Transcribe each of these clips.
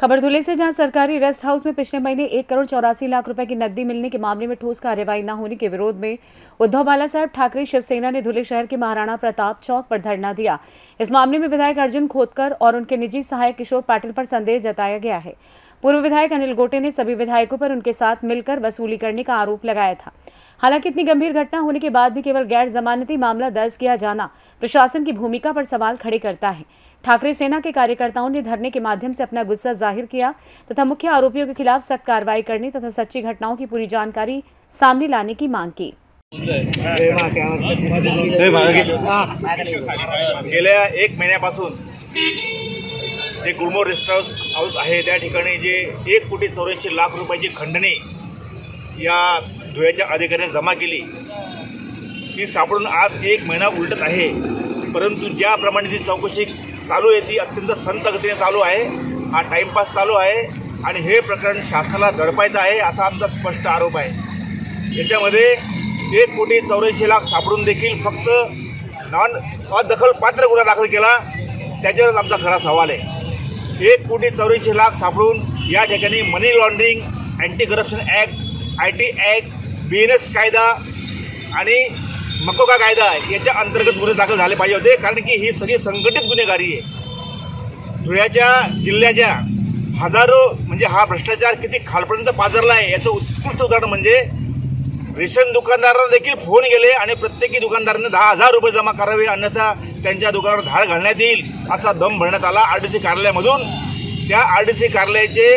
खबर धुले से, जहां सरकारी रेस्ट हाउस में पिछले महीने 1,84,00,000 रुपए की नकदी मिलने के मामले में ठोस कार्रवाई न होने के विरोध में उद्धव बालासाहेब ठाकरे शिवसेना ने धुले शहर के महाराणा प्रताप चौक पर धरना दिया। इस मामले में विधायक अर्जुन खोतकर और उनके निजी सहायक किशोर पाटिल पर संदेह जताया गया है। पूर्व विधायक अनिल गोटे ने सभी विधायकों पर उनके साथ मिलकर वसूली करने का आरोप लगाया था। हालांकि इतनी गंभीर घटना होने के बाद भी केवल गैर जमानती मामला दर्ज किया जाना प्रशासन की भूमिका पर सवाल खड़े करता है। ठाकरे सेना के कार्यकर्ताओं ने धरने के माध्यम से अपना गुस्सा जाहिर किया तथा मुख्य आरोपियों के खिलाफ सख्त कार्रवाई करने तथा सच्ची घटनाओं की पूरी जानकारी सामने लाने की मांग की। गेल्या 1 महिन्यापासून जे गुलमोहर रेस्ट हाऊस आहे त्या ठिकाणी जे 1,84,00,000 रुपयाची खंडणी या धुळ्याच्या अधिकाऱ्यांनी जमा केली ती सापडून आज 1 महिना उलटत आहे। परंतु ज्याप्रमाणे ती चौकशी चालू आहे ती अत्यंत संत गतीने चालू आहे। हा टाइमपास चालू आहे आणि हे प्रकरण शासनाला दडपायचं आहे असा आमचा स्पष्ट आरोप आहे। याच्यामध्ये 1,84,00,000 सापडून देखील फक्त अदखलपात्र गुन्हा दाखल केला, त्याच्यावरच आमचा खरा सवाल आहे। 1,84,00,000 सापडून या ठिकाणी money laundering, anti corruption act, IT act, BNS कायदा आणि मकोका कायदा याच्या अंतर्गत गुन्हे दाखल झाले पाहिजे होते, कारण की ही सगळी संघटित गुन्हेगारी आहे। धुळ्याच्या जिल्ह्याच्या हजारो म्हणजे हा भ्रष्टाचार किती खालपर्यंत पाझरला आहे याचं उत्कृष्ट उदाहरण म्हणजे रेशन दुकानदारांना देखील फोन गेले आणि प्रत्येकी दुकानदाराने 10,000 रुपये जमा करावे, अन्यथा त्यांच्या दुकानावर धाड घालण्यात येईल असा दम भरण्यात आला RDC कार्यालयामधून। त्या RDC कार्यालयाचे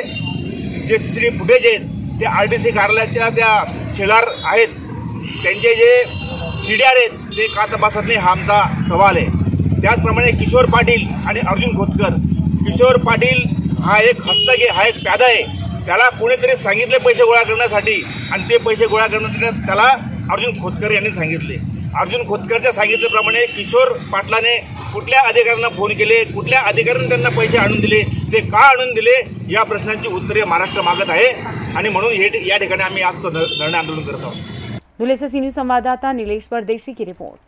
जे CCTV फुटेज आहेत ते RDC कार्यालयाच्या त्या शेलार आहेत त्यांचे जे CDR आहेत ते का तपासत नाही हा आमचा सवाल आहे। त्याचप्रमाणे किशोर पाटील आणि अर्जुन खोतकर, किशोर पाटील हा एक हस्तके, हा एक प्यादा आहे, त्याला कोणीतरी सांगितले पैसे गोळा करण्यासाठी आणि ते पैसे गोळा करण्यासाठी त्याला अर्जुन खोतकर यांनी सांगितले। अर्जुन खोतकरच्या सांगितल्याप्रमाणे किशोर पाटलाने कुठल्या अधिकाऱ्यांना फोन केले, कुठल्या अधिकाऱ्यांनी त्यांना पैसे आणून दिले, ते का आणून दिले या प्रश्नांची उत्तरे महाराष्ट्र मागत आहे आणि म्हणून या ठिकाणी आम्ही आज धरणे आंदोलन करत आहोत। धुले से सी न्यूज़ संवाददाता नीलेश परदेशी की रिपोर्ट।